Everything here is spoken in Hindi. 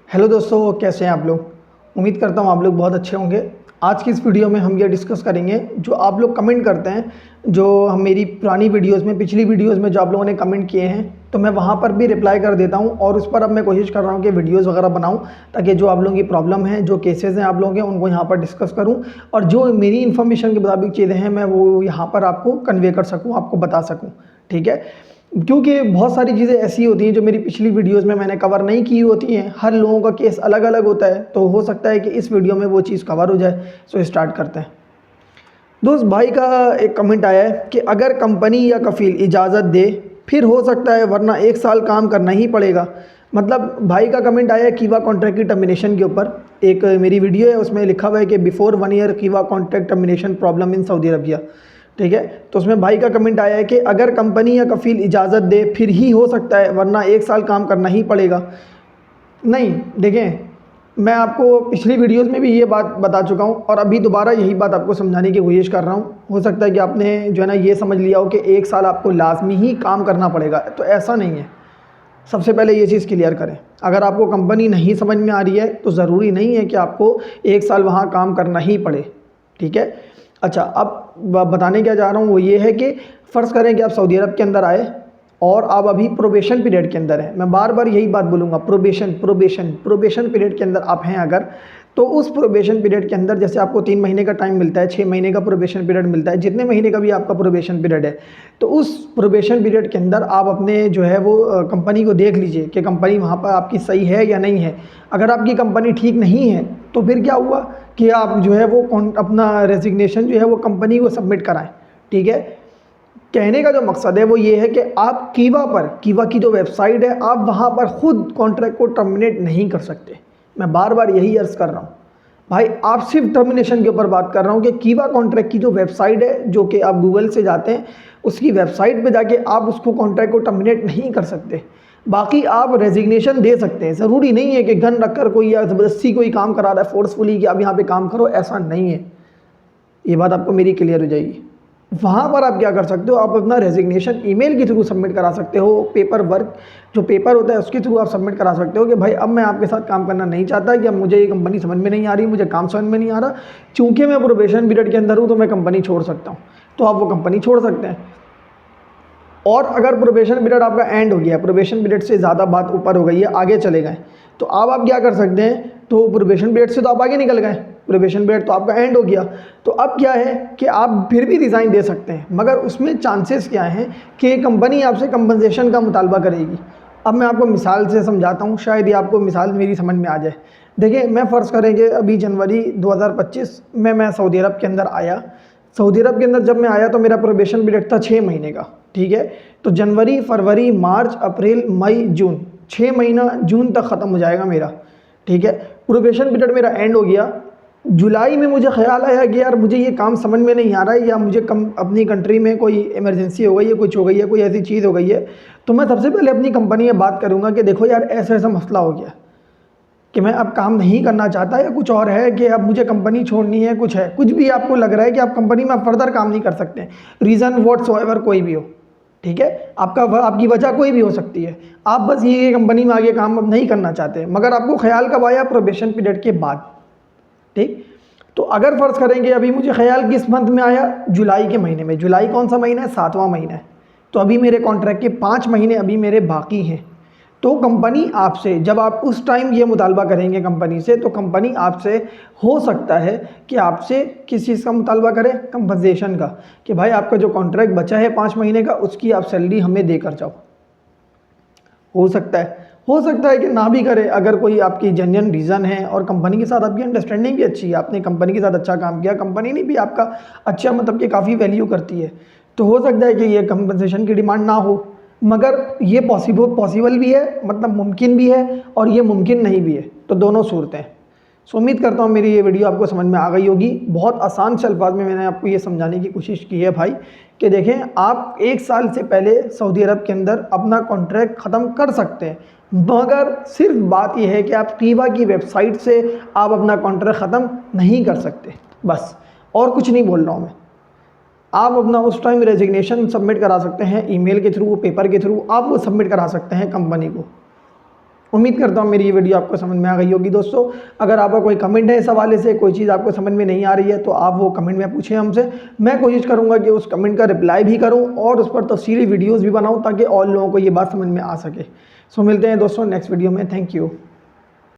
हेलो दोस्तों, कैसे हैं आप लोग। उम्मीद करता हूँ आप लोग बहुत अच्छे होंगे। आज की इस वीडियो में हम ये डिस्कस करेंगे जो आप लोग कमेंट करते हैं, जो हम मेरी पुरानी वीडियोस में, पिछली वीडियोस में जो आप लोगों ने कमेंट किए हैं, तो मैं वहाँ पर भी रिप्लाई कर देता हूँ और उस पर अब मैं कोशिश कर रहा हूँ कि वीडियोस वगैरह बनाऊँ, ताकि जो आप लोगों की प्रॉब्लम है, जो केसेस हैं आप लोगों के, उनको यहाँ पर डिस्कस करूँ और जो मेरी इन्फॉर्मेशन के मुताबिक चीज़ें हैं मैं वो यहाँ पर आपको कन्वे कर सकूँ, आपको बता सकूँ। ठीक है, क्योंकि बहुत सारी चीज़ें ऐसी होती हैं जो मेरी पिछली वीडियोस में मैंने कवर नहीं की होती हैं। हर लोगों का केस अलग अलग होता है, तो हो सकता है कि इस वीडियो में वो चीज़ कवर हो जाए। सो स्टार्ट करते हैं। दोस्त भाई का एक कमेंट आया है कि अगर कंपनी या कफ़ील इजाज़त दे फिर हो सकता है, वरना 1 साल काम करना ही पड़ेगा। मतलब भाई का कमेंट आया है कीवा कॉन्ट्रैक्ट की टर्मिनेशन के ऊपर। एक मेरी वीडियो है, उसमें लिखा हुआ है कि बिफोर 1 ईयर कीवा contract termination problem in Saudi Arabia. ठीक है, तो उसमें भाई का कमेंट आया है कि अगर कंपनी या कफ़ील इजाज़त दे फिर ही हो सकता है, वरना 1 साल काम करना ही पड़ेगा। नहीं, देखें, मैं आपको पिछली वीडियोस में भी ये बात बता चुका हूँ और अभी दोबारा यही बात आपको समझाने की कोशिश कर रहा हूँ। हो सकता है कि आपने जो है ना ये समझ लिया हो कि 1 साल आपको लाजमी ही काम करना पड़ेगा, तो ऐसा नहीं है। सबसे पहले ये चीज़ क्लियर करें। अगर आपको कंपनी नहीं समझ में आ रही है तो ज़रूरी नहीं है कि आपको 1 साल वहाँ काम करना ही पड़े। ठीक है, अच्छा, अब बताने क्या जा रहा हूँ वो ये है कि फ़र्ज़ करें कि आप सऊदी अरब के अंदर आए और आप अभी प्रोबेशन पीरियड के अंदर हैं। मैं बार बार यही बात बोलूँगा, प्रोबेशन पीरियड के अंदर आप हैं अगर, तो उस प्रोबेशन पीरियड के अंदर जैसे आपको 3 महीने का टाइम मिलता है, 6 महीने का प्रोबेशन पीरियड मिलता है, जितने महीने का भी आपका प्रोबेशन पीरियड है, तो उस प्रोबेशन पीरियड के अंदर आप अपने जो है वो कंपनी को देख लीजिए कि कंपनी वहाँ पर आपकी सही है या नहीं है। अगर आपकी कंपनी ठीक नहीं है तो फिर क्या हुआ कि आप जो है वो अपना रेजिग्नेशन जो है वो कंपनी को सबमिट कराएं। ठीक है, कहने का जो मकसद है वो ये है कि आप कीवा की जो वेबसाइट है, आप वहाँ पर ख़ुद कॉन्ट्रैक्ट को टर्मिनेट नहीं कर सकते। मैं बार बार यही अर्ज़ कर रहा हूँ भाई, आप सिर्फ टर्मिनेशन के ऊपर बात कर रहा हूँ कि कीवा कॉन्ट्रैक्ट की जो वेबसाइट है, जो कि आप गूगल से जाते हैं, उसकी वेबसाइट पे जाके आप उसको कॉन्ट्रैक्ट को टर्मिनेट नहीं कर सकते। बाकी आप रेजिग्नेशन दे सकते हैं। ज़रूरी नहीं है कि गन रख कर कोई या ज़बरदस्ती कोई काम करा रहा है फोर्सफुली कि आप यहाँ पे काम करो, ऐसा नहीं है। ये बात आपको मेरी क्लियर हो जाएगी। वहाँ पर आप क्या कर सकते हो, आप अपना रेजिग्नेशन ईमेल के थ्रू सबमिट करा सकते हो। पेपर वर्क जो पेपर होता है उसके थ्रू आप सबमिट करा सकते हो कि भाई अब मैं आपके साथ काम करना नहीं चाहता, कि अब मुझे ये कंपनी समझ में नहीं आ रही, मुझे काम समझ में नहीं आ रहा, चूँकि मैं प्रोबेशन पीरियड के अंदर हूँ तो मैं कंपनी छोड़ सकता हूँ। तो आप वो कंपनी छोड़ सकते हैं। और अगर प्रोबेशन पीरियड आपका एंड हो गया, प्रोबेशन पीरियड से ज़्यादा बात ऊपर हो गई है, आगे चले गए, तो अब आप क्या कर सकते हैं, तो प्रोबेशन पीरियड से तो आप आगे निकल गए, प्रोबेशन पीरियड तो आपका एंड हो गया, तो अब क्या है कि आप फिर भी रिज़ाइन दे सकते हैं, मगर उसमें चांसेस क्या हैं कि कंपनी आपसे कंपनसेशन का मुतालबा करेगी। अब मैं आपको मिसाल से समझाता हूँ, शायद ये आपको मिसाल मेरी समझ में आ जाए। देखिए, मैं फ़र्ज़ करेंगे अभी जनवरी 2025 में मैं सऊदी अरब के अंदर आया। सऊदी अरब के अंदर जब मैं आया तो मेरा प्रोबेशन पीरियड था 6 महीने का। ठीक है, तो जनवरी, फरवरी, मार्च, अप्रैल, मई, जून, 6 महीना जून तक ख़त्म हो जाएगा मेरा। ठीक है, प्रोबेशन पीरियड मेरा एंड हो गया। जुलाई में मुझे ख्याल आया कि यार मुझे ये काम समझ में नहीं आ रहा है, या मुझे अपनी कंट्री में कोई इमरजेंसी हो गई है, कुछ हो गई है, कोई ऐसी चीज़ हो गई है, तो मैं सबसे पहले अपनी कंपनी में बात करूँगा कि देखो यार ऐसा ऐसा मसला हो गया कि मैं अब काम नहीं करना चाहता, या कुछ और है कि अब मुझे कंपनी छोड़नी है, कुछ है, कुछ भी आपको लग रहा है कि आप कंपनी में फर्दर काम नहीं कर सकते, रीज़न व्हाटसोएवर कोई भी हो। ठीक है, आपकी वजह कोई भी हो सकती है, आप बस ये कंपनी में आगे काम अब नहीं करना चाहते, मगर आपको ख्याल कब आया, प्रोबेशन पीरियड के बाद। ठीक, तो अगर फ़र्ज़ करेंगे अभी मुझे ख्याल किस मंथ में आया, जुलाई के महीने में। जुलाई कौन सा महीना है, 7वां महीना है, तो अभी मेरे कॉन्ट्रैक्ट के 5 महीने अभी मेरे बाकी हैं। तो कंपनी आपसे, जब आप उस टाइम ये मुतालबा करेंगे कंपनी से, तो कंपनी आपसे हो सकता है कि आपसे किस चीज़ का मुतालबा करे, कंपनसेशन का, कि भाई आपका जो कॉन्ट्रैक्ट बचा है 5 महीने का, उसकी आप सैलरी हमें देकर जाओ। हो सकता है कि ना भी करे, अगर कोई आपकी जेन्युइन रीज़न है और कंपनी के साथ आपकी अंडरस्टैंडिंग भी अच्छी है, आपने कंपनी के साथ अच्छा काम किया, कंपनी ने भी आपका अच्छा मतलब कि काफ़ी वैल्यू करती है, तो हो सकता है कि ये कंपनसेशन की डिमांड ना हो। मगर ये पॉसिबल भी है, मतलब मुमकिन भी है, और ये मुमकिन नहीं भी है, तो दोनों सूरतें हैं। सो उम्मीद करता हूँ मेरी ये वीडियो आपको समझ में आ गई होगी। बहुत आसान से अल्फाज में मैंने आपको ये समझाने की कोशिश की है भाई, कि देखें, आप 1 साल से पहले सऊदी अरब के अंदर अपना कॉन्ट्रैक्ट ख़त्म कर सकते हैं, मगर सिर्फ बात यह है कि आप कीवा की वेबसाइट से आप अपना कॉन्ट्रैक्ट ख़त्म नहीं कर सकते, बस, और कुछ नहीं बोल रहा हूँ मैं। आप अपना उस टाइम रेजिग्नेशन सबमिट करा सकते हैं ईमेल के थ्रू, पेपर के थ्रू, आप वो सबमिट करा सकते हैं कंपनी को। उम्मीद करता हूँ मेरी ये वीडियो आपको समझ में आ गई होगी दोस्तों। अगर आपका कोई कमेंट है इस हवाले से, कोई चीज़ आपको समझ में नहीं आ रही है तो आप वो कमेंट में पूछें हमसे। मैं कोशिश करूँगा कि उस कमेंट का रिप्लाई भी करूँ और उस पर तफसीली वीडियोज़ भी बनाऊँ ताकि और लोगों को ये बात समझ में आ सके। सो मिलते हैं दोस्तों नेक्स्ट वीडियो में। Thank you.